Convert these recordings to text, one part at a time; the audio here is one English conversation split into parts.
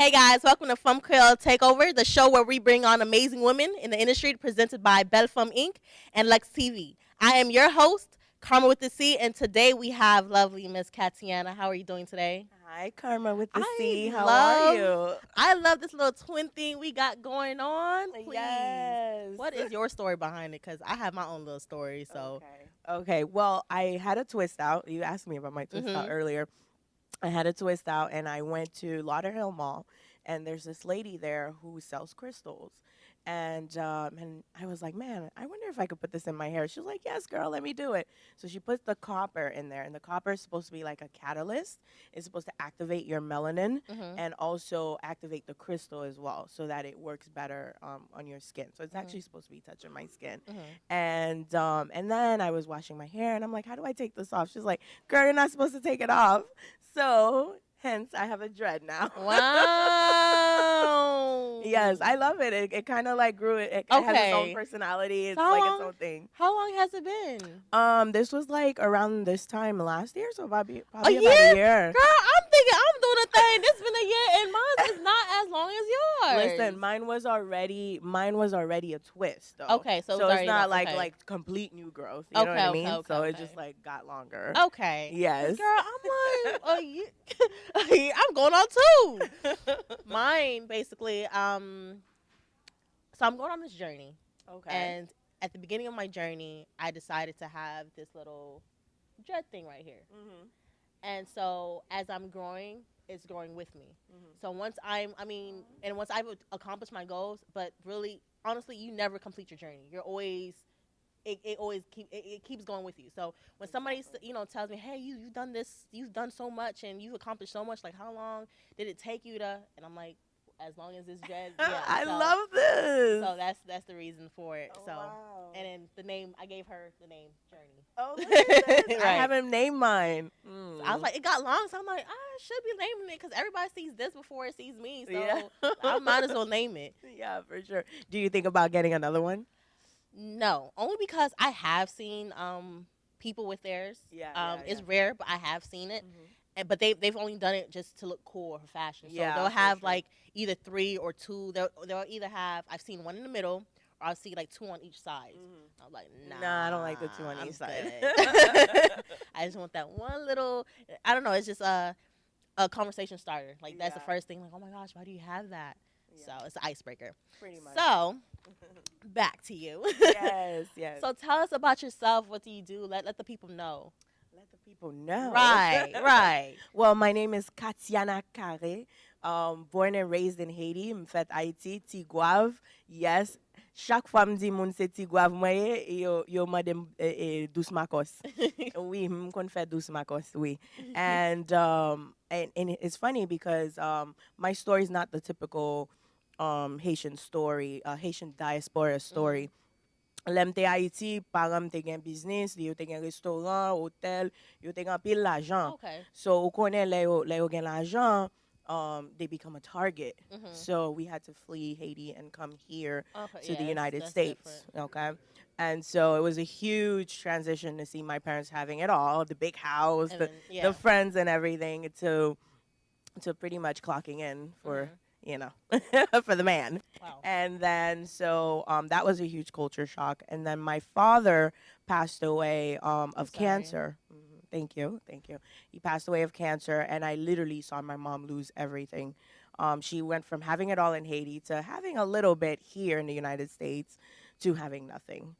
Hey guys, welcome to Fanm Kreyol Takeover, the show where we bring on amazing women in the industry, presented by Bel Fanm Inc. and Lex TV. I am your host, Karma with the C, and today we have lovely Miss Katiana. How are you doing today? Hi, Karma with the C. How are you? I love this little twin thing we got going on. Please. Yes. What is your story behind it? Because I have my own little story. So Okay. Well, I had a twist out. You asked me about my twist out earlier. I had a twist out, and I went to Lauderhill Mall, and there's this lady there who sells crystals. And I was like, man, I wonder if I could put this in my hair. She was like, yes, girl, let me do it. So she puts the copper in there, and the copper is supposed to be like a catalyst. It's supposed to activate your melanin and also activate the crystal as well, so that it works better on your skin. So it's actually supposed to be touching my skin. And then I was washing my hair, and I'm like, how do I take this off? She's like, girl, you're not supposed to take it off. So hence, I have a dread now. Wow. Yes, I love it. It kind of like grew. It has its own personality. It's like its own thing. How long has it been? This was like around this time last year, so probably about a a year. Girl, I'm thinking I'm doing a thing. This been a year, and mine is not as long as yours. Listen, mine was already a twist, though. Okay, so it's not like complete new growth. You know what I mean? So it just like got longer. Okay. Yes. Girl, I'm like, I'm going on too. Mine basically, so I'm going on this journey. Okay. And at the beginning of my journey, I decided to have this little dread thing right here. And so as I'm growing, it's growing with me. So once once I've accomplished my goals, but really, honestly, you never complete your journey. You're always, it keeps going with you. So when somebody tells me, hey, you've done this, you've done so much, and you've accomplished so much, like how long did it take you to? And I'm like, as long as it's dread. Yeah. I love this. So that's the reason for it. Wow. And then the name, I gave her the name Journey. Oh, look at this. I haven't named mine. So I was like, it got long, so I'm like, I should be naming it because everybody sees this before it sees me. So I might as well name it. Yeah, for sure. Do you think about getting another one? No, only because I have seen people with theirs. It's rare, but I have seen it. But they've only done it just to look cool or for fashion. So they'll have like either 3 or 2. They'll either have, I've seen one in the middle, or I'll see like 2 on each side. I'm like, nah, I don't like the 2 on each side. I just want that one little, I don't know, it's just a conversation starter. Like that's the first thing, like, oh my gosh, why do you have that? So it's an icebreaker. Pretty much. So back to you. Yes. So tell us about yourself. What do you do? Let the people know. Let the people know. Right. Well, my name is Katiana Carre. Born and raised in Haiti. I'm fait Haiti, Tigouave. Yes. Chaque fois me dit moun c'est Tigouave moi yo madame douce makos. Oui, me kon fait douce makos, oui. And it's funny because my story is not the typical Haitian story, Haitian diaspora story. Lem te Haiti, param te gen business, yo te gen restaurant, hotel, yo te gen pile l'argent. Okay. So, ou konen le yo gen l'argent, they become a target. So we had to flee Haiti and come here to the United States. Different. Okay. And so it was a huge transition to see my parents having it all, the big house, the friends and everything, to pretty much clocking in for for the man. Wow. And then so that was a huge culture shock. And then my father passed away of cancer. Thank you. He passed away of cancer, and I literally saw my mom lose everything. She went from having it all in Haiti to having a little bit here in the United States to having nothing.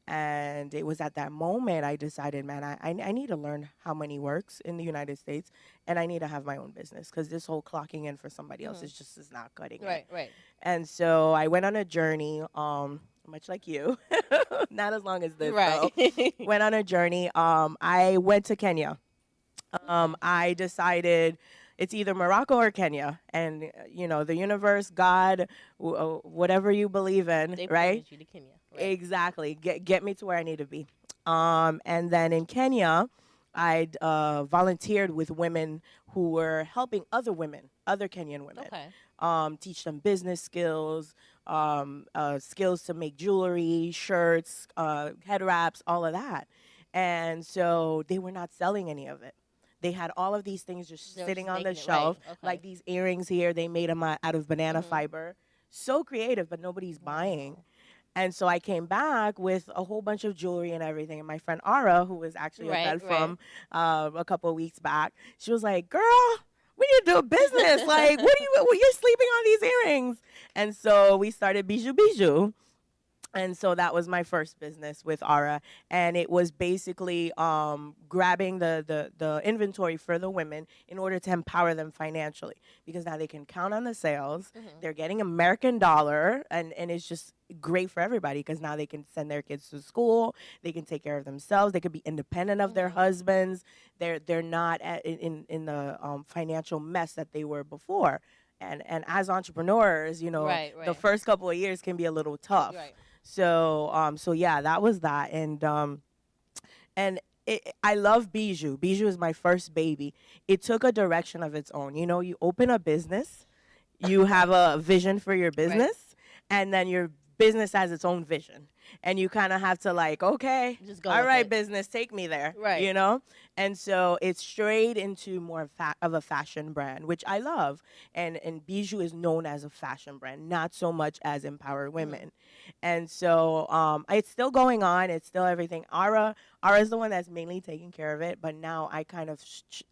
And it was at that moment I decided, man, I need to learn how money works in the United States, and I need to have my own business because this whole clocking in for somebody else is not cutting it. Right. And so I went on a journey, much like you, not as long as this, though. Went on a journey. I went to Kenya. I decided it's either Morocco or Kenya, and the universe, God, whatever you believe in, They right? you to Kenya. Right. Exactly. Get me to where I need to be. And then in Kenya, I volunteered with women who were helping other women, other Kenyan women. Okay. Teach them business skills, skills to make jewelry, shirts, head wraps, all of that. And so they were not selling any of it. They had all of these things just They were sitting just on the making it, shelf, right. Okay. like these earrings here. They made them out of banana Mhm. fiber. So creative, but nobody's buying. Wow. And so I came back with a whole bunch of jewelry and everything. And my friend Ara, who was actually a Bel Right, right. Fanm a couple of weeks back, she was like, "Girl, we need to do a business. Like, you're sleeping on these earrings." And so we started Bjou Bjou. And so that was my first business with Ara, and it was basically grabbing the inventory for the women in order to empower them financially, because now they can count on the sales. Mhm. They're getting American dollar, and it's just great for everybody because now they can send their kids to school. They can take care of themselves. They could be independent of their Mhm. husbands. They're not in the financial mess that they were before. And as entrepreneurs, Right, the right. first couple of years can be a little tough. Right. So yeah, that was that, and I love Bijou. Bijou is my first baby. It took a direction of its own. You open a business, you have a vision for your business, and then your business has its own vision, and you kind of have to like, okay, Just go all with right, it. business, take me there, Right. And so it's strayed into more of a fashion brand, which I love, and Bijou is known as a fashion brand, not so much as empower women. And so it's still going on. It's still everything. Ara is the one that's mainly taking care of it, but now I kind of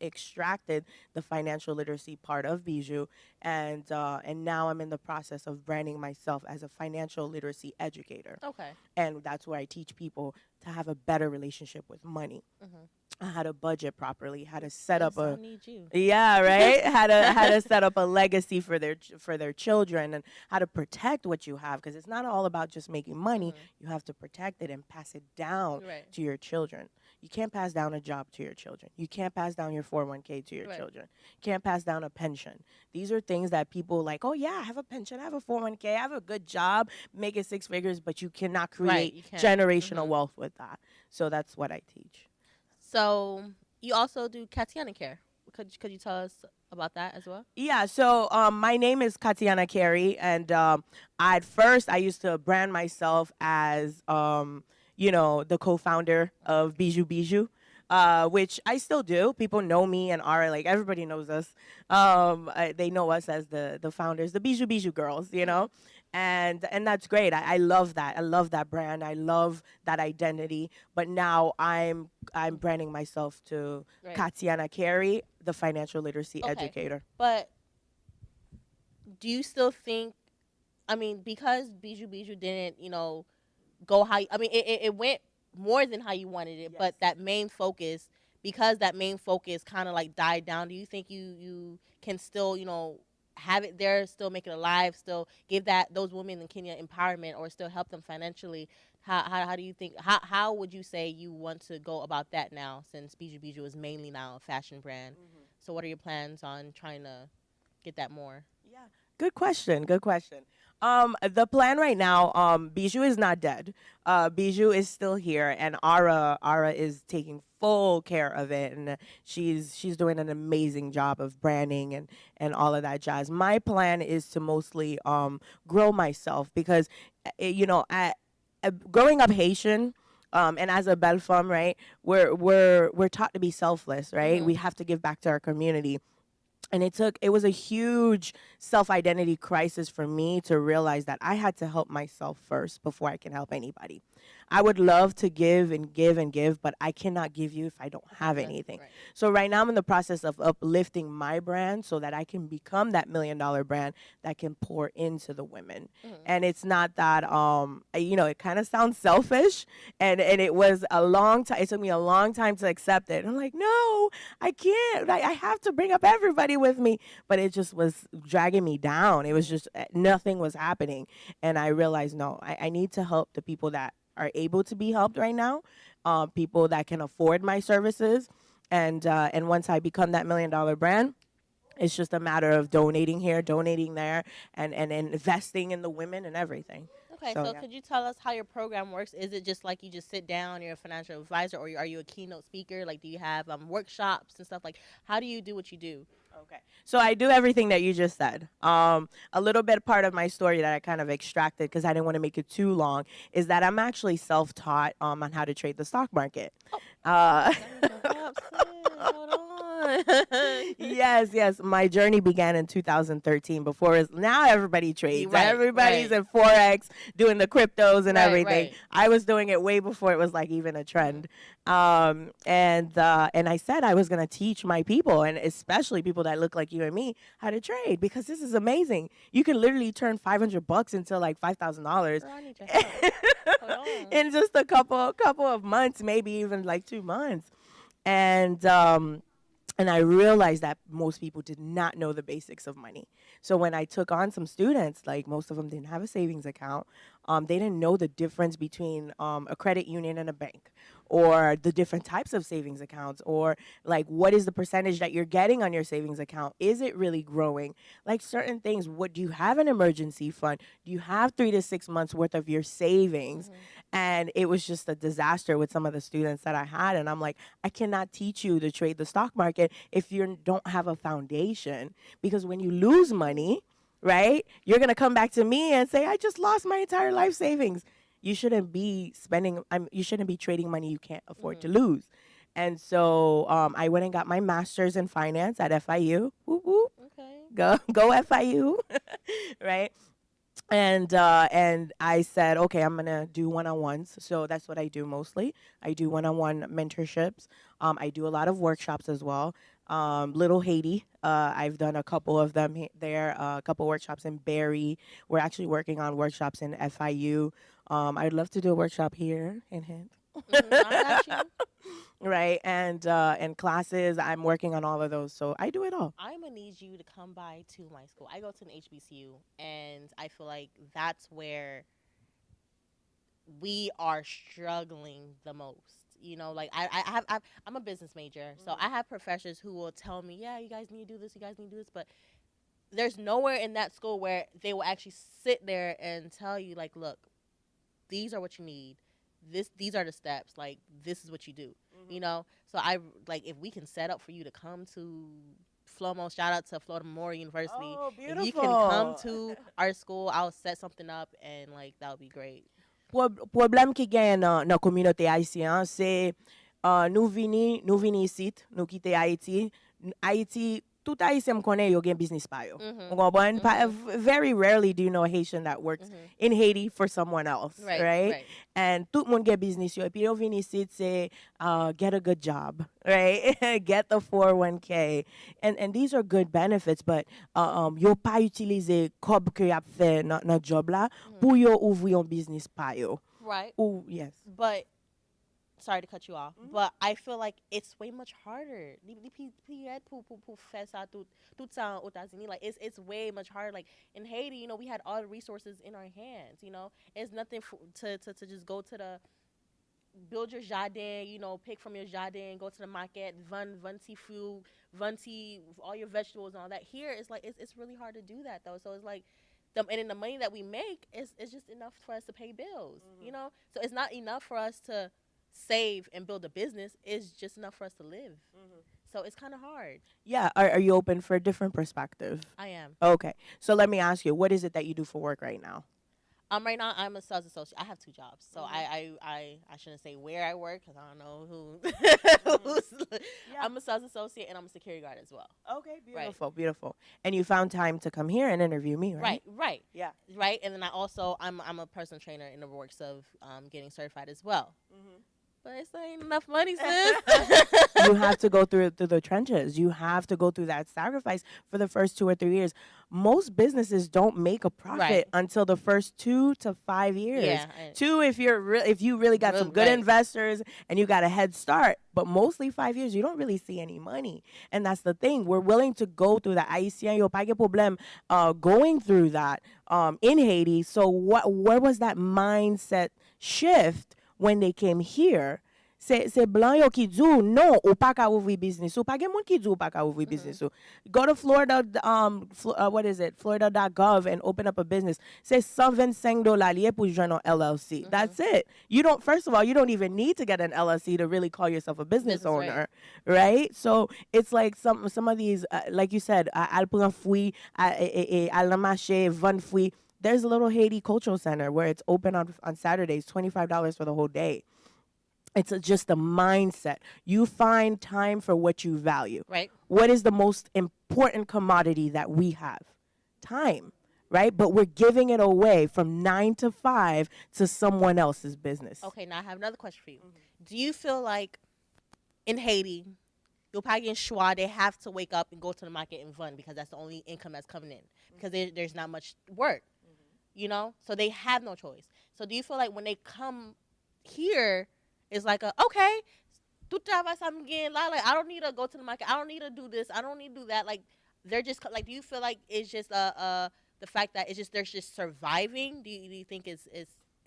extracted the financial literacy part of Bijou, and now I'm in the process of branding myself as a financial literacy educator, Okay. and that's where I teach people to have a better relationship with money, Mhm. how to budget properly, how to set Yes, up I a need you. yeah, right. How to set up a legacy for their children, and how to protect what you have, because it's not all about just making money. Mhm. You have to protect it and pass it down Right. to your children. You can't pass down a job to your children. You can't pass down your 401k to your Right. children. You can't pass down a pension. These are things that people like, "Oh yeah, I have a pension, I have a 401k, I have a good job, making six figures," but you cannot Right. create You can't. generational Mhm. wealth with that. So that's what I teach. So you also do Katiana care. Could you tell us about that as well? Yeah, so my name is Katiana Carre, and at first I used to brand myself as, the co-founder of Bjou Bjou, which I still do. People know me and are like, everybody knows us. They know us as the founders, the Bjou Bjou girls. And that's great. I love that. I love that brand. I love that identity. But now I'm branding myself to Right. Katiana Carre, the financial literacy Okay. educator. But do you still think? I mean, because Bjou Bjou didn't, go how. I mean, it went more than how you wanted it. Yes. But that main focus, because that main focus kind of like died down. Do you think you can still, have it there, still make it alive, still give those women in Kenya empowerment, or still help them financially? How do you think? How would you say you want to go about that now, since Bjou Bjou is mainly now a fashion brand? Mm-hmm. So what are your plans on trying to get that more? Yeah. Good question. Good question. The plan right now, Bijou is not dead. Bijou is still here, and Ara is taking full care of it, and she's doing an amazing job of branding and all of that jazz. My plan is to mostly grow myself, because growing up Haitian. And as a Bel Fanm, right, we're taught to be selfless, right? Mhm. We have to give back to our community. And it was a huge self-identity crisis for me to realize that I had to help myself first before I can help anybody. I would love to give and give and give, but I cannot give you if I don't have anything. Right. So right now I'm in the process of uplifting my brand so that I can become that $1 million brand that can pour into the women. Mhm. And it's not that it kind of sounds selfish, and it was a long time. It took me a long time to accept it. I'm like, no, I can't. I have to bring up everybody with me, but it just was dragging me down. It was just nothing was happening, and I realized, no, I need to help the people that are able to be helped right now, people that can afford my services, and once I become that $1 million brand, it's just a matter of donating here, donating there, and investing in the women and everything. Okay, So, so yeah. could you tell us how your program works? Is it just like you just sit down, you're a financial advisor, or are you a keynote speaker? Like, do you have workshops and stuff? Like, how do you do what you do? Okay. So I do everything that you just said. A little bit part of my story that I kind of extracted because I didn't want to make it too long is that I'm actually self-taught on how to trade the stock market. Oh. Uh, Hold on. Yes. My journey began in 2013. Now everybody trades. Right, Everybody's right. in Forex doing the cryptos and Right, everything. right. I was doing it way before it was like even a trend. And I said I was gonna teach my people, and especially people that look like you and me, how to trade, because this is amazing. You can literally turn $500 into like $5,000 Girl, I need your help. Hold on. in just a couple of months, maybe even like 2 months. And I realized that most people did not know the basics of money. So when I took on some students, like most of them didn't have a savings account, they didn't know the difference between a credit union and a bank, or the different types of savings accounts, or like what is the percentage that you're getting on your savings account? Is it really growing? Like certain things. What do you have an emergency fund? Do you have 3 to 6 months worth of your savings? And it was just a disaster with some of the students that I had. And I'm like, I cannot teach you to trade the stock market if you don't have a foundation. Because when you lose money, right, you're going to come back to me and say, I just lost my entire life savings. You shouldn't be you shouldn't be trading money you can't afford to lose. And so I went and got my master's in finance at FIU. Whoop, whoop. Okay. Go FIU. Right. And I said, okay, I'm gonna do one-on-ones. So that's what I do mostly. I do one-on-one mentorships. I do a lot of workshops as well. Little Haiti, I've done a couple of them there. A couple workshops in Barrie. We're actually working on workshops in FIU. I'd love to do a workshop here in Hint. I got you. Right, and classes. I'm working on all of those, so I do it all. I'm gonna need you to come by to my school. I go to an HBCU, and I feel like that's where we are struggling the most. You know, like I'm a business major, so I have professors who will tell me, yeah, you guys need to do this, you guys need to do this, but there's nowhere in that school where they will actually sit there and tell you, like, look, these are what you need. These are the steps. Like, this is what you do. You know? So I, like, if we can set up for you to come to Flomo, shout out to Florida Memorial University. Oh, beautiful. If you can come to our school, I'll set something up, and, like, that would be great. Problem ki gen nan komunote Haitien, se nou vini isit, nou kite Haiti. Haiti, tout Haitien konen yo gen business pa yo. Very rarely do you know a Haitian that works in Haiti for someone else, right? And tout moun gen business yo. Epi yo vini isit se get a good job, right? Get the 401k. And these are good benefits, but yo pa utilize kob ke yap fe nan job la pou yo ouvri yon business pa yo. Right. Ou, yes. But sorry to cut you off, but I feel like it's way much harder. Like, it's way much harder. Like, in Haiti, you know, we had all the resources in our hands. You know, it's nothing to just go to the build your jardin. You know, pick from your jardin, go to the market, vun food, all your vegetables and all that. Here, it's like it's really hard to do that though. So it's like. And then the money that we make is just enough for us to pay bills, you know? So it's not enough for us to save and build a business. It's just enough for us to live. So it's kind of hard. Yeah. Are you open for a different perspective? I am. Okay. So let me ask you, what is it that you do for work right now? Right now, I'm a sales associate. I have 2 jobs. So I shouldn't say where I work because I don't know who. I'm a sales associate and I'm a security guard as well. Okay, beautiful, beautiful. And you found time to come here and interview me, right? Right. Yeah. Right. And then I'm a personal trainer in the works of getting certified as well. But it's ain't enough money, sis. You have to go through the trenches. You have to go through that sacrifice for the first 2 or 3 years. Most businesses don't make a profit until the first 2 to 5 years. Yeah, 2 if you really got some good investors and you got a head start. But mostly 5 years, you don't really see any money. And that's the thing. We're willing to go through that. Haitien yo pa gen problem going through that in Haiti. So where was that mindset shift when they came here? C'est blanc yo ki djou, non, ou pa ka ouvri business. Ou pa gen moun ki djou ou pa ka ouvri business. Go to Florida, what is it? Florida.gov and open up a business. C'est $125 liye pou join an LLC. That's it. First of all, you don't even need to get an LLC to really call yourself a business owner, right? So it's like some of these, like you said, al pran fwi, al nan marché, van fwi. There's a little Haiti cultural center where it's open on Saturdays, $25 for the whole day. It's just a mindset. You find time for what you value. Right. What is the most important commodity that we have? Time, right? But we're giving it away from 9 to 5 to someone else's business. Okay, now I have another question for you. Do you feel like in Haiti, you'll probably in Schwa, they have to wake up and go to the market and run because that's the only income that's coming in because there's not much work, you know? So they have no choice. So do you feel like when they come here, it's like okay, like I don't need to go to the market. I don't need to do this. I don't need to do that. Like they're just like, do you feel like it's just the fact that it's just they're just surviving? Do you think is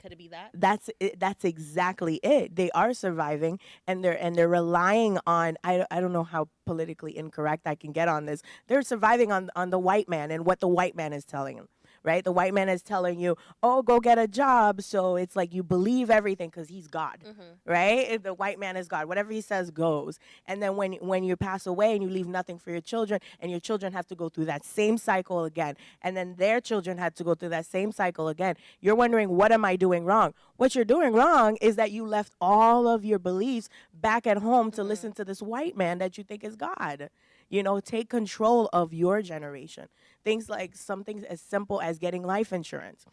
could it be that? That's it. That's exactly it. They are surviving, and they're relying on. I don't know how politically incorrect I can get on this. They're surviving on the white man and what the white man is telling them. Right? The white man is telling you, oh, go get a job. So it's like you believe everything because he's God, right? The white man is God. Whatever he says goes. And then when you pass away and you leave nothing for your children, and your children have to go through that same cycle again, and then their children had to go through that same cycle again, you're wondering, what am I doing wrong? What you're doing wrong is that you left all of your beliefs back at home to listen to this white man that you think is God. You know, take control of your generation. Things like something as simple as getting life insurance.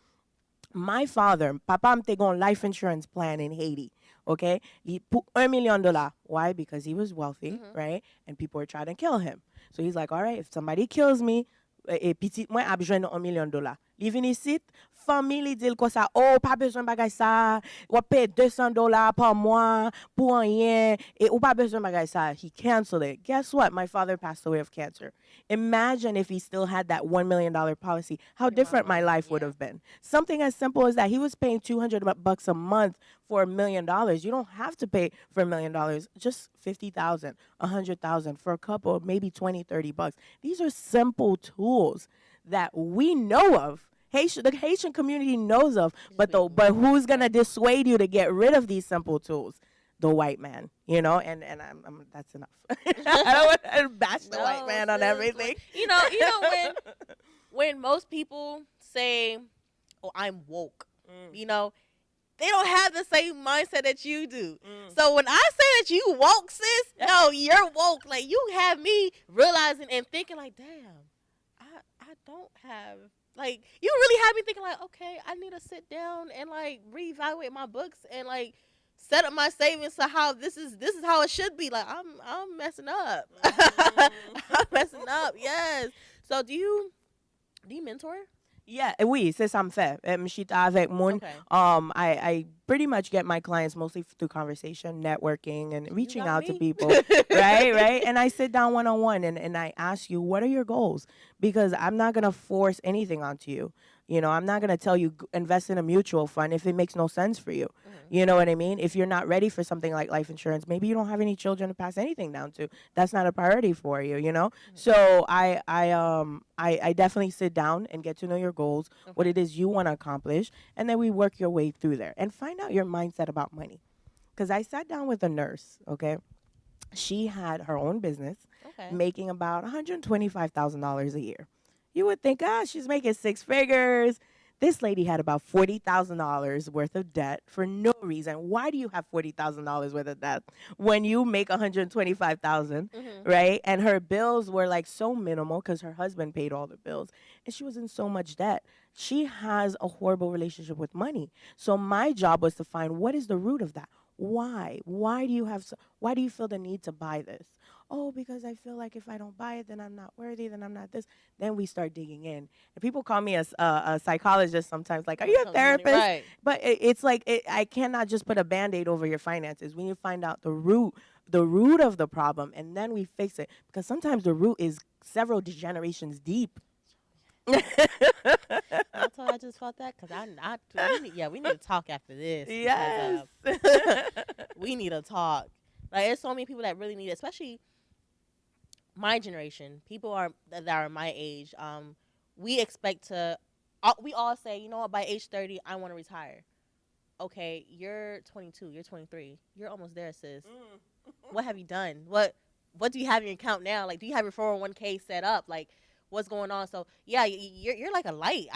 My father, papa me gon life insurance plan in Haiti. Okay, he put $1 million. Why? Because he was wealthy, right? And people were trying to kill him. So he's like, all right, if somebody kills me, petit moi a besoin $1 million. Li vini ici, famille dit comme ça, oh, pas besoin bagay ça, ou paye $200 par mois pour rien, et ou pas besoin bagay ça. He canceled it. Guess what? My father passed away of cancer. Imagine if he still had that $1 million policy, how different my life would have been. Something as simple as that. He was paying $200 a month for $1 million. You don't have to pay for $1 million. Just 50,000, 100,000 for a couple, maybe 20, 30 bucks. These are simple tools that we know of. The Haitian community knows of, but who's gonna dissuade you to get rid of these simple tools? The white man, you know, and I'm that's enough. I don't want to bash the white man on everything. You know when most people say, "Oh, I'm woke," you know, they don't have the same mindset that you do. So when I say that you woke, sis, no, you're woke. Like you have me realizing and thinking, like, damn, I don't have. Like, you really had me thinking, like, okay, I need to sit down and, like, reevaluate my books and, like, set up my savings to how this is how it should be. Like, I'm messing up. I'm messing up, yes. So, do you mentor? Yeah, oui, c'est ça me fait. M'chita avec moun. Okay. I pretty much get my clients mostly through conversation, networking, and reaching out to people. right? And I sit down one-on-one and I ask you, what are your goals? Because I'm not going to force anything onto you. You know, I'm not going to tell you invest in a mutual fund if it makes no sense for you. You know what I mean? If you're not ready for something like life insurance, maybe you don't have any children to pass anything down to. That's not a priority for you, you know? So I definitely sit down and get to know your goals, what it is you want to accomplish, and then we work your way through there and find out your mindset about money. Because I sat down with a nurse, okay? She had her own business, making about $125,000 a year. You would think, she's making 6 figures. This lady had about $40,000 worth of debt for no reason. Why do you have $40,000 worth of debt when you make $125,000, right? And her bills were like so minimal because her husband paid all the bills, and she was in so much debt. She has a horrible relationship with money. So my job was to find what is the root of that. Why? Why do you feel the need to buy this? Oh, because I feel like if I don't buy it, then I'm not worthy, then I'm not this. Then we start digging in. And people call me a psychologist sometimes, like, are you a therapist? Right. But it's like, I cannot just put a Band-Aid over your finances. We need to find out the root of the problem, and then we fix it. Because sometimes the root is several generations deep. I just felt that because we need to talk after this. Yes. We need to talk. Like, there's so many people that really need it, especially my generation. People that are my age. We expect to. We all say, you know what? By age 30, I want to retire. Okay, you're 22. You're 23. You're almost there, sis. What have you done? What do you have in your account now? Like, do you have your 401k set up? Like, what's going on? So yeah, you're like a light.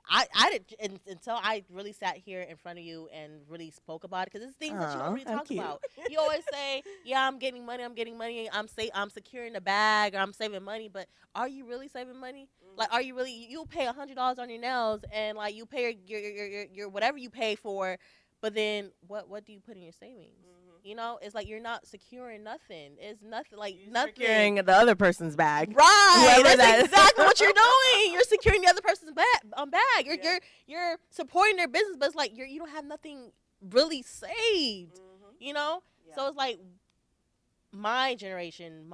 I did until I really sat here in front of you and really spoke about it, because it's things that you don't really talk about. You always say, yeah, I'm getting money, I'm securing the bag, or I'm saving money, but are you really saving money? Like, are you really? You'll pay $100 on your nails, and like you pay your whatever you pay for, but then what do you put in your savings? You know, it's like you're not securing nothing. It's nothing, like you're nothing. Securing the other person's bag, right? That's exactly what you're doing. You're securing the other person's bag. You're supporting their business, but it's like you don't have nothing really saved. You know, so it's like my generation,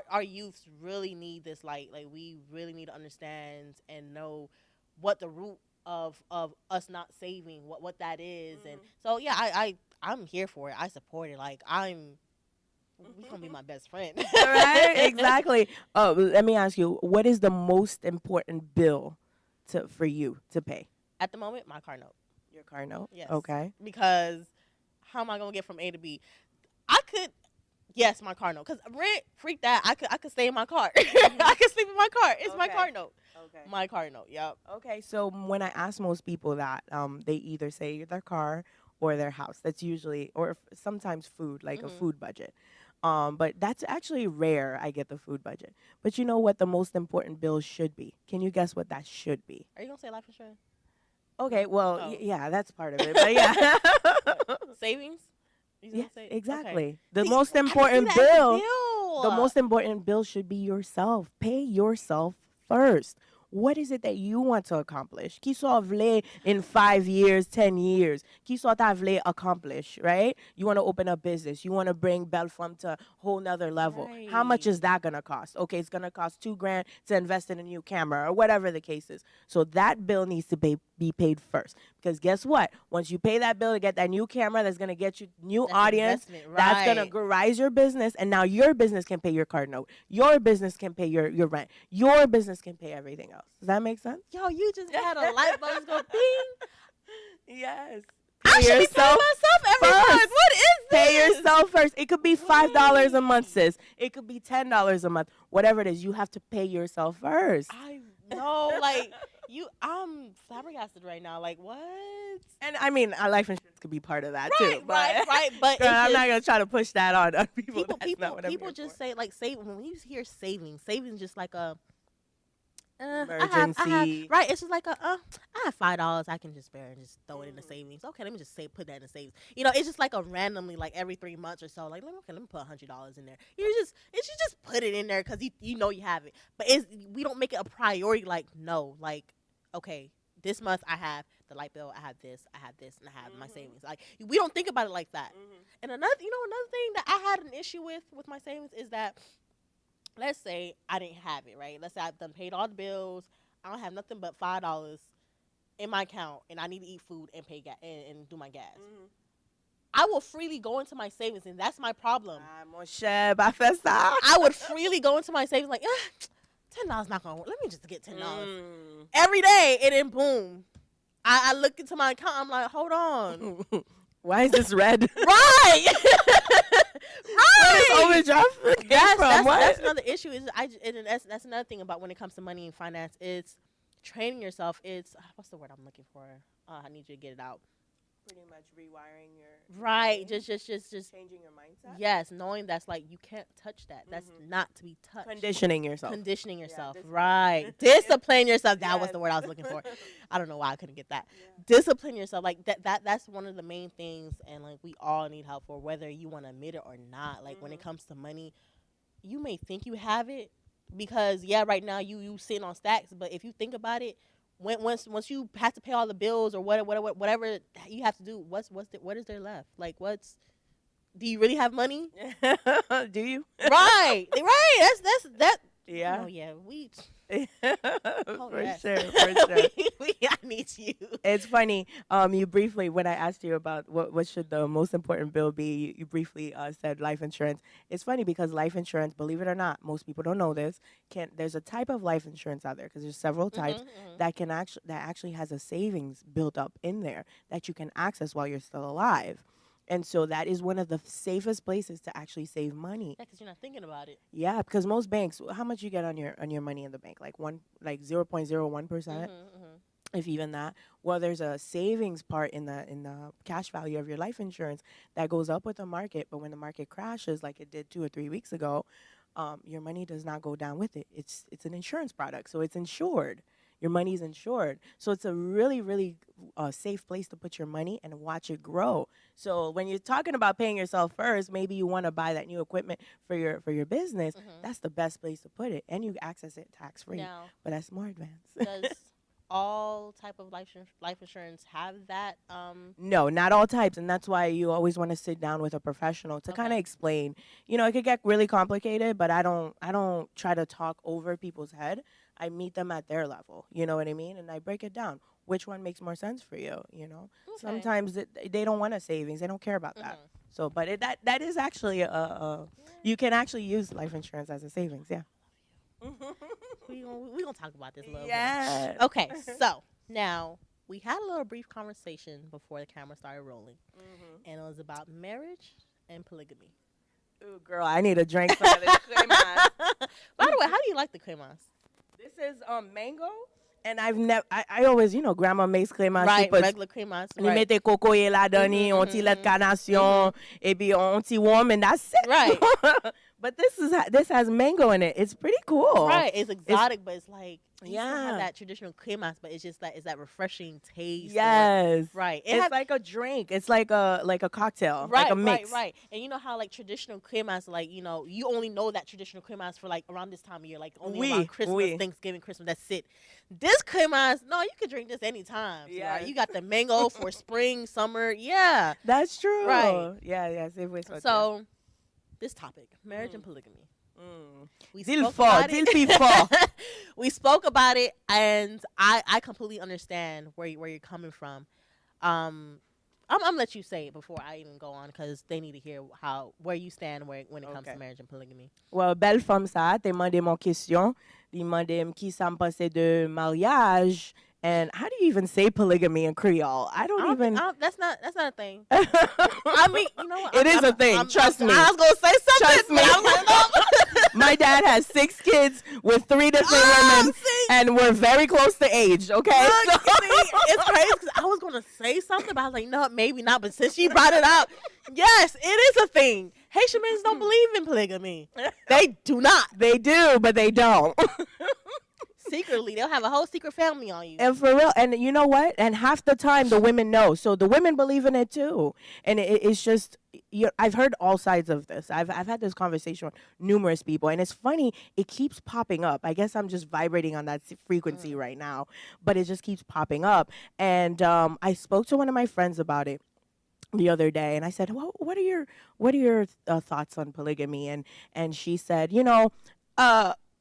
our youths really need this. Like we really need to understand and know what the root of us not saving, what that is. And so yeah, I'm here for it. I support it. Like we gonna be my best friend. Right? Exactly. Oh, let me ask you, what is the most important bill for you to pay at the moment? My car note. Your car note? Yes. Okay. Because how am I gonna get from A to B? My car note. Because rent, freak that. I could stay in my car. I could sleep in my car. It's my car note. Okay. My car note. Yep. Okay. So when I ask most people that, they either say their car or their house. That's usually, or sometimes food, like a food budget. But that's actually rare. I get the food budget. But you know what the most important bill should be? Can you guess what that should be? Are you gonna say life insurance? Okay. Well, yeah, that's part of it. But yeah, savings. Yeah, exactly. Okay. The most important bill. The most important bill should be yourself. Pay yourself first. What is it that you want to accomplish? Qui soit vle in 5 years, 10 years? Qui soit ta vle accomplish, right? You want to open a business. You want to bring Bel Fanm to a whole nother level. Right. How much is that going to cost? Okay, it's going to cost $2,000 to invest in a new camera or whatever the case is. So that bill needs to be paid first. Because guess what? Once you pay that bill to get that new camera that's going to get you new audience, that's going to rise your business. And now your business can pay your car note. Your business can pay your rent. Your business can pay everything else. Does that make sense? Yo, you just had a light bulb go ping. Yes. I should be paying myself every month. What is this? Pay yourself first. It could be $5 a month, sis. It could be $10 a month. Whatever it is, you have to pay yourself first. I know, like I'm flabbergasted right now. Like what? And I mean, our life insurance could be part of that too. Right. But girl, I'm not gonna try to push that on people. People just say like when you hear savings just like a emergency. Right. It's just like I have $5 I can just spare and just throw it in the savings. Okay, let me just put that in the savings. You know, it's just like a randomly, like every 3 months or so. Like, okay, let me put $100 in there. You just put it in there because you know you have it. But we don't make it a priority. Like, no, like, okay, this month I have the light bill, I have this, and I have my savings. Like, we don't think about it like that. And another thing that I had an issue with my savings is that, let's say I didn't have it, right? Let's say I've done paid all the bills. I don't have nothing but $5 in my account, and I need to eat food and pay gas and do my gas. I will freely go into my savings, and that's my problem. I would freely go into my savings like, $10 not gonna work. Let me just get $10 every day, and then boom, I look into my account. I'm like, hold on. Why is this red? Right. Right. Overdraft. That's another issue. That's another thing about when it comes to money and finance. It's training yourself. It's what's the word I'm looking for? I need you to get it out. Pretty much rewiring your right. Brain. Just changing your mindset. Yes, knowing that's like you can't touch that. That's not to be touched. Conditioning yourself. Yeah, right. Discipline yourself. That was the word I was looking for. I don't know why I couldn't get that. Yeah. Discipline yourself. Like that's one of the main things, and like we all need help for, whether you want to admit it or not. Like when it comes to money, you may think you have it because right now you sitting on stacks, but if you think about it, once you have to pay all the bills or whatever you have to do, what is there left? Like do you really have money? Do you? Right. That's yeah. Oh yeah, we for sure. I need you. It's funny. You briefly, when I asked you about what should the most important bill be, you briefly said life insurance. It's funny because life insurance, believe it or not, most people don't know this. There's a type of life insurance out there because there's several types that actually has a savings built up in there that you can access while you're still alive. And so that is one of the safest places to actually save money. Yeah, because you're not thinking about it. Yeah, because most banks, how much you get on your money in the bank? Like 0.01%. if even that. Well, there's a savings part in the cash value of your life insurance that goes up with the market, but when the market crashes, like it did 2 or 3 weeks ago, your money does not go down with it. It's an insurance product, so it's insured. Your money's insured, so it's a really really safe place to put your money and watch it grow. So when you're talking about paying yourself first, maybe you want to buy that new equipment for your business. That's the best place to put it, and you access it tax free. Now, But that's more advanced. does all type of life insurance have that? No, not all types, and that's why you always want to sit down with a professional to kind of Okay. explain. It could get really complicated, but I don't try to talk over people's head. I meet them at their level. You know what I mean? And I break it down. Which one makes more sense for you? Okay. Sometimes they don't want a savings. They don't care about that. So, but that is actually you can actually use life insurance as a savings. Yeah. We gonna talk about this a little Yeah. bit. Okay, so now we had a little brief conversation before the camera started rolling, and it was about marriage and polygamy. Ooh, girl, I need a drink. Some of this cremas. By the way, how do you like the cremas? This is mango, and I always grandma makes cremas. Right, regular cremas. Ni Right. mette cocoyer là-dedans, on t'y let carnation, et puis on t'y warm, and that's it. Right. But this has mango in it. It's pretty cool. Right, it's exotic, but it's like you still Yeah. have that traditional cremas, but it's just that refreshing taste. Yes. Right. It's like a drink. It's like a cocktail. Right, like a mix. right. And you know how like traditional cremas, like you only know that traditional cremas for like around this time of year, like only around Christmas, Thanksgiving, Christmas. That's it. This cremas, no, you can drink this anytime. Yeah. Right? You got the mango for spring, summer. Yeah. That's true. Right. Yeah. So this topic, marriage and polygamy. We Dil spoke fort, about it. dil pi fort. We spoke about it, and I completely understand where you're coming from. I'm gonna let you say it before I even go on because they need to hear where you stand when it comes to marriage and polygamy. Well, Bel Fanm ça, t'es demandé mon question. T'es demandé qui ça me pensait de mariage. And how do you even say polygamy in Creole? I don't even. That's not a thing. I mean, you know what? It is a thing. Trust me. I was gonna say something. Trust me. But I was like, no. My dad has 6 kids with 3 different women, and we're very close to age. Okay. Look, see, it's crazy because I was gonna say something, but I was like, no, maybe not. But since she brought it up, yes, it is a thing. Haitian men don't believe in polygamy. They do not. They do, but they don't. Secretly, they'll have a whole secret family on you. And for real, and you know what? And half the time the women know, so the women believe in it too. And it's just, I've heard all sides of this. I've had this conversation with numerous people, and it's funny. It keeps popping up. I guess I'm just vibrating on that frequency right now, but it just keeps popping up. And I spoke to one of my friends about it the other day, and I said, "Well, what are your thoughts on polygamy?" And she said,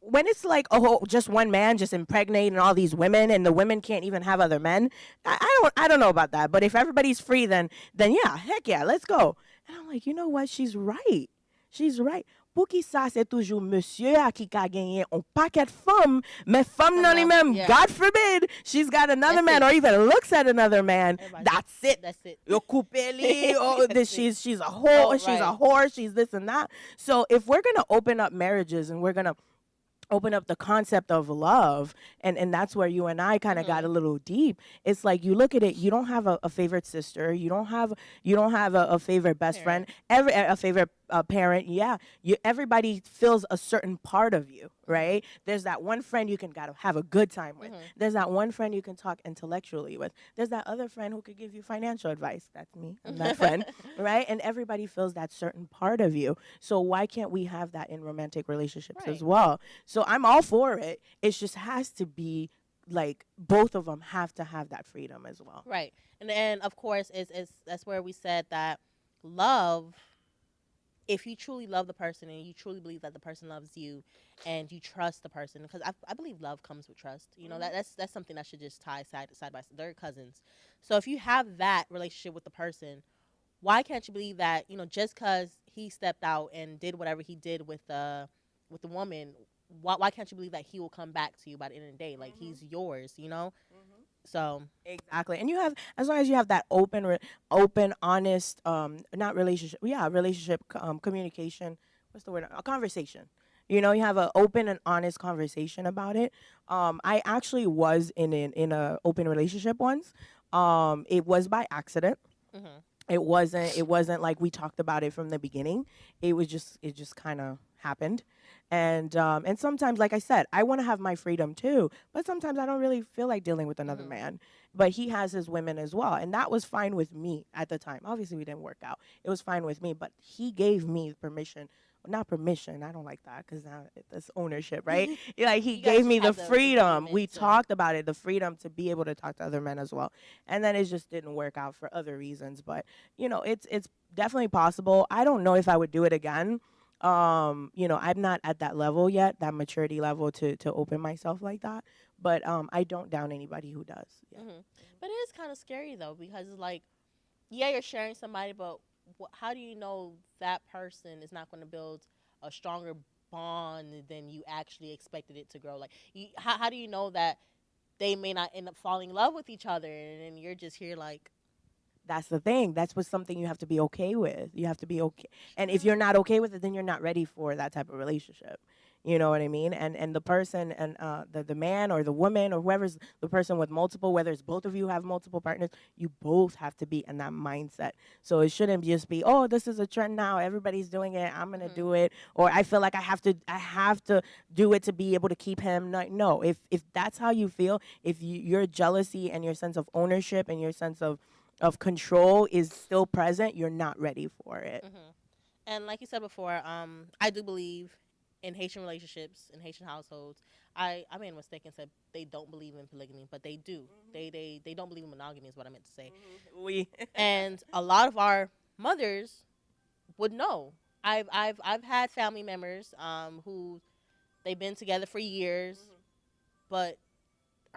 when it's like just one man just impregnating all these women and the women can't even have other men, I don't know about that. But if everybody's free, then yeah, heck yeah, let's go. And I'm like, you know what? She's right. Pour qui ça, c'est toujours monsieur à qui a gagné un paquet de femmes, mais femme non lui-même, God forbid, she's got another man or even looks at another man. That's it. Yo coupeli, she's a whore, she's a whore, she's this and that. So if we're going to open up marriages and we're going to open up the concept of love, and that's where you and I kind of got a little deep. It's like you look at it, you don't have a favorite sister, you don't have a favorite best friend, a favorite parent. Everybody feels a certain part of you, right? There's that one friend you can gotta have a good time with. There's that one friend you can talk intellectually with. There's that other friend who could give you financial advice. That's me. I'm that friend, right? And everybody feels that certain part of you. So why can't we have that in romantic relationships as well? So I'm all for it. It just has to be like both of them have to have that freedom as well. Right. And then of course that's where we said that love, if you truly love the person and you truly believe that the person loves you and you trust the person, because I believe love comes with trust. That's something that should just tie side by side. They're cousins. So if you have that relationship with the person, why can't you believe that, just because he stepped out and did whatever he did with the woman, why can't you believe that he will come back to you by the end of the day? Like he's yours, So exactly, and you have, as long as you have that open, honest, not relationship, relationship, communication. What's the word? A conversation. You know, you have an open and honest conversation about it. I actually was in a open relationship once. It was by accident. Mm-hmm. It wasn't like we talked about it from the beginning. It just kind of happened. And sometimes, like I said, I want to have my freedom too, but sometimes I don't really feel like dealing with another man. But he has his women as well, and that was fine with me at the time. Obviously we didn't work out. It was fine with me, but he gave me permission. Not permission, I don't like that, because now that's ownership, right? Like, he You guys gave just me the had the freedom. agreement We to- talked about it, the freedom to be able to talk to other men as well. And then it just didn't work out for other reasons. But it's definitely possible. I don't know if I would do it again. I'm not at that level yet, that maturity level to open myself like that. But I don't down anybody who does. Yeah. But it is kind of scary though, because it's like, yeah, you're sharing somebody, but how do you know that person is not going to build a stronger bond than you actually expected it to grow? Like, how do you know that they may not end up falling in love with each other, and then you're just here like, That's the thing. That's what something you have to be okay with. You have to be okay. And if you're not okay with it, then you're not ready for that type of relationship. You know what I mean? And the person, and the man or the woman or whoever's the person with multiple, whether it's both of you have multiple partners, you both have to be in that mindset. So it shouldn't just be, oh, this is a trend now, everybody's doing it, I'm gonna do it, or I feel like I have to do it to be able to keep him. No, if that's how you feel, if your jealousy and your sense of ownership and your sense of control is still present, you're not ready for it. and like you said before, I do believe in Haitian relationships, in Haitian households. I made a mistake and said they don't believe in polygamy, but they do. They don't believe in monogamy is what I meant to say. We And a lot of our mothers would know. I've had family members who they've been together for years, but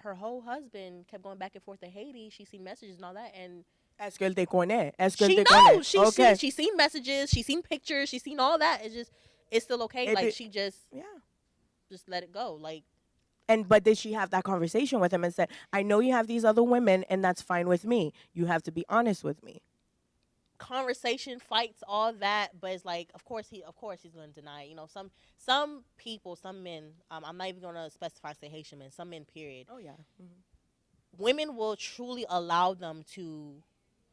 her whole husband kept going back and forth to Haiti. She seen messages and all that, and Est-ce qu'elle te connaît? Est-ce qu'elle she te knows. connaît? Okay. She seen messages. She seen pictures. She seen all that. It's still okay. It like be- she just Yeah. let it go. Like, But did she have that conversation with him and said, I know you have these other women and that's fine with me. You have to be honest with me. conversation, fights, all that, but it's like, of course he's gonna deny it. You know, some people, some men. I'm not even gonna specify say Haitian men. Some men, period. Oh yeah. Women will truly allow them to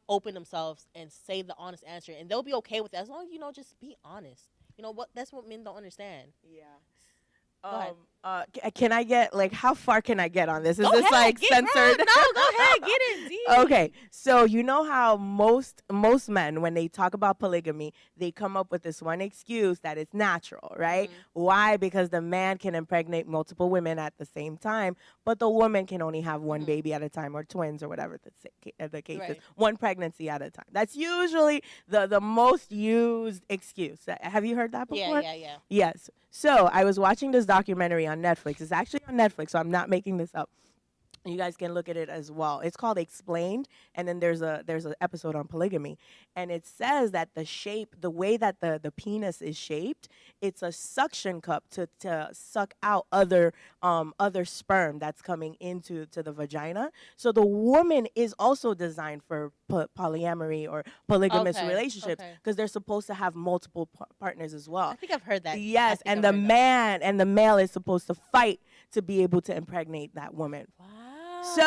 open themselves and say the honest answer, and they'll be okay with that as long as just be honest. You know what? That's what men don't understand. Yeah. Go ahead. Can I get, like, how far can I get on this? Is Go this ahead, like get censored? right. No, go ahead, get it deep. Okay, so you know how most men, when they talk about polygamy, they come up with this one excuse that it's natural, right? Why? Because the man can impregnate multiple women at the same time, but the woman can only have one baby at a time, or twins, or whatever the case is. One pregnancy at a time. That's usually the most used excuse. Have you heard that before? Yeah. Yes. So I was watching this documentary on Netflix. It's actually on Netflix, so I'm not making this up. You guys can look at it as well. It's called Explained, and then there's an episode on polygamy, and it says that the way that the penis is shaped, it's a suction cup to suck out other sperm that's coming into the vagina. So the woman is also designed for polyamory or polygamous relationships, because they're supposed to have multiple partners as well. I think I've heard that. Yes, and the male is supposed to fight to be able to impregnate that woman. Wow. So,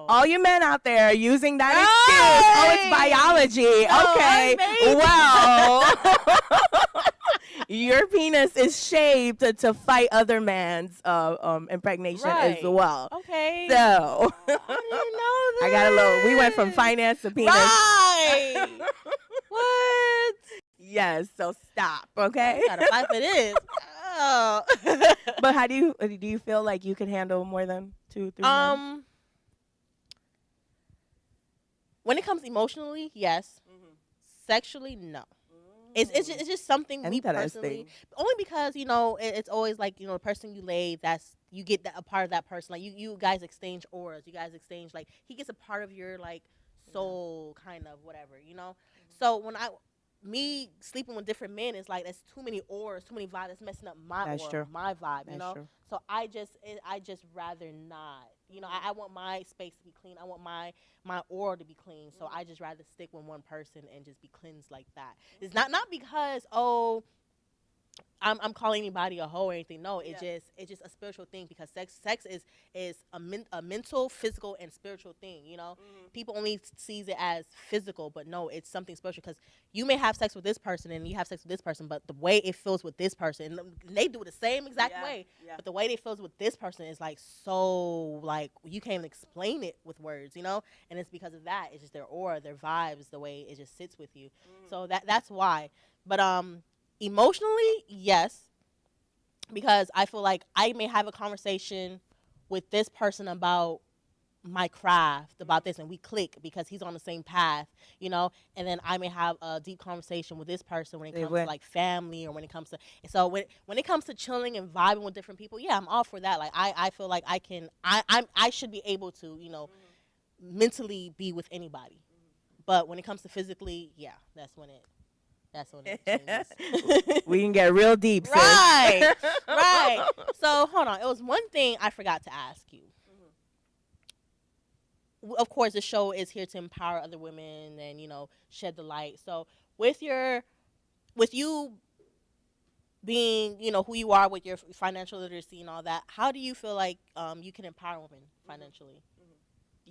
all you men out there using that excuse, it's biology. Okay, well, your penis is shaped to fight other man's impregnation as well. Okay. So, I didn't know that. I got a little, we went from finance to penis. Right. What? Yes, so stop, okay? I gotta fight for this. Oh. But how do you feel like you can handle more than 2, 3 men? When it comes emotionally, yes. Sexually, no. It's just something me personally. Only because it's always like the person you lay, you get a part of that person. Like you guys exchange auras. You guys exchange, like, he gets a part of your, like, soul, kind of, whatever. So when me sleeping with different men is like, that's too many auras, too many vibes. That's messing up my aura, my vibe. That's true. So I just rather not. I want my space to be clean. I want my aura to be clean. So I just rather stick with one person and just be cleansed like that. It's not because I'm calling anybody a hoe or anything. No, it's just a spiritual thing, because sex is a mental, physical, and spiritual thing. You know, people only sees it as physical, but no, it's something spiritual, because you may have sex with this person and you have sex with this person, but the way it feels with this person, and they do it the same exact way, but the way they feels with this person is like so, like, you can't even explain it with words, you know. And it's because of that. It's just their aura, their vibes, the way it just sits with you. So that's why. But emotionally, yes, because I feel like I may have a conversation with this person about my craft, about this, and we click because he's on the same path, you know. And then I may have a deep conversation with this person when it comes to like family, or when it comes to, so when it comes to chilling and vibing with different people, yeah, I'm all for that. Like I feel like I should be able to, you know, mentally be with anybody. But when it comes to physically, yeah, that's when it changes. We can get real deep, sis. Right. Right. So hold on. It was one thing I forgot to ask you. Of course, the show is here to empower other women and, you know, shed the light. So with you being, you know, who you are with your financial literacy and all that, how do you feel like you can empower women financially?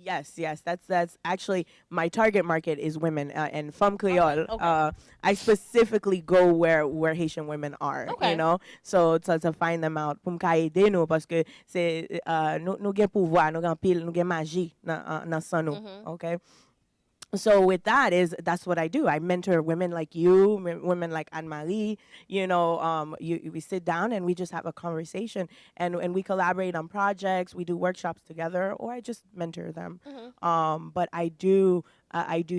Yes, that's actually my target market is women, and Fanm Kreyol. Okay. I specifically go where Haitian women are, you know, so to find them out. Pour m'ka aider nous parce que c'est nous gen pouvoir, nous gen pile, nous gen magie dans sang nous, okay? So with that's what I do. I mentor women like you, women like Anne-Marie, you know, we sit down and we just have a conversation, and we collaborate on projects, we do workshops together, or I just mentor them. But I do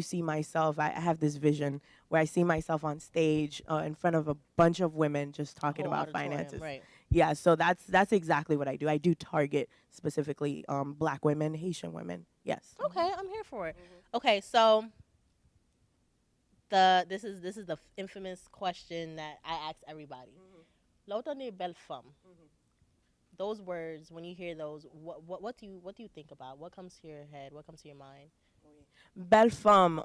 see myself, I have this vision where I see myself on stage in front of a bunch of women just talking about finances. Right. Yeah, so that's exactly what I do. I do target specifically Black women, Haitian women. Yes. Okay, I'm here for it. Okay, so this is the infamous question that I ask everybody. L'autre Bel Fanm. Those words, when you hear those, what do you think about? What comes to your head? What comes to your mind? Bel Fanm,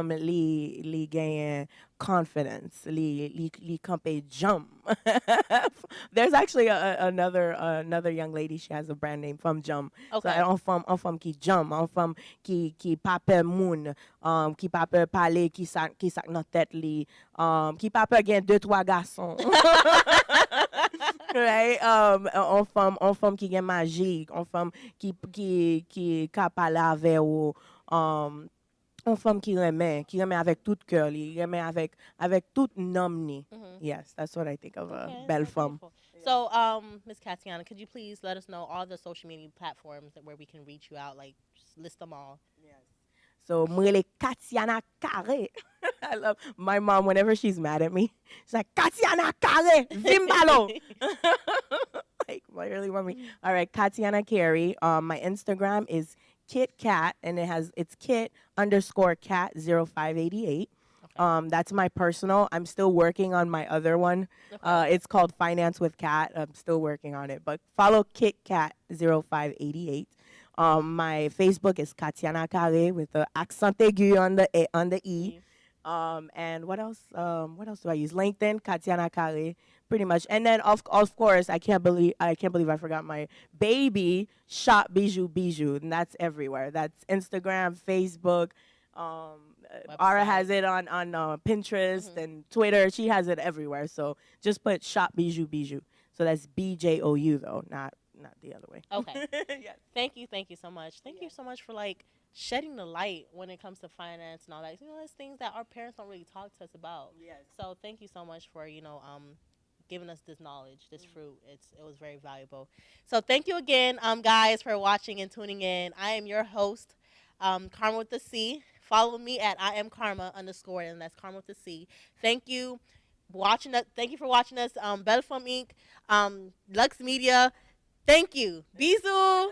li gagne confidence, li campe jump. There's actually another young lady. She has a brand name, Fanm Jump. Okay. So on femme qui jump, on femme qui pas peur moun, qui pas peur parler, qui sac dans tête li, qui pas peur gen 2-3 garçons. Right? On femme qui gen magie, on femme qui parler avec ou une femme qui remet avec tout cœur, qui remet avec tout nom. Yes, that's what I think of Bel Fanm. So, Ms. Katiana, could you please let us know all the social media platforms where we can reach you out? Like, just list them all. Yes. So, mwele Katiana Carre. I love my mom. Whenever she's mad at me, she's like, Katiana Carre, Zimbalo. Like, really want me. All right, Katiana Carre. My Instagram is Kit Kat, and it's Kit_Kat0588. That's my personal. I'm still working on my other one. It's called Finance with Kat. I'm still working on it, but follow Kit Kat0588. My Facebook is Katiana Carre with the accent aigu on the E. And what else? What else do I use? LinkedIn, Katiana Carre, pretty much. And then of course, I can't believe I forgot my baby shop Bjou Bjou, and that's everywhere. That's Instagram, Facebook. Ara has it on Pinterest and Twitter. She has it everywhere. So just put shop Bjou Bjou. So that's BJOU though, not the other way. Okay. Yes. Thank you so much. Thank you so much for like shedding the light when it comes to finance and all that. You know, there's things that our parents don't really talk to us about. Yes. So thank you so much for, you know, giving us this knowledge, this fruit. It was very valuable. So thank you again, guys, for watching and tuning in. I am your host, Karma with the C. Follow me at IamKarma_, and that's Karma with the C. Thank you Thank you for watching us. Bel Fanm Inc., Lux Media. Thank you. Bisous.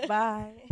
Bye.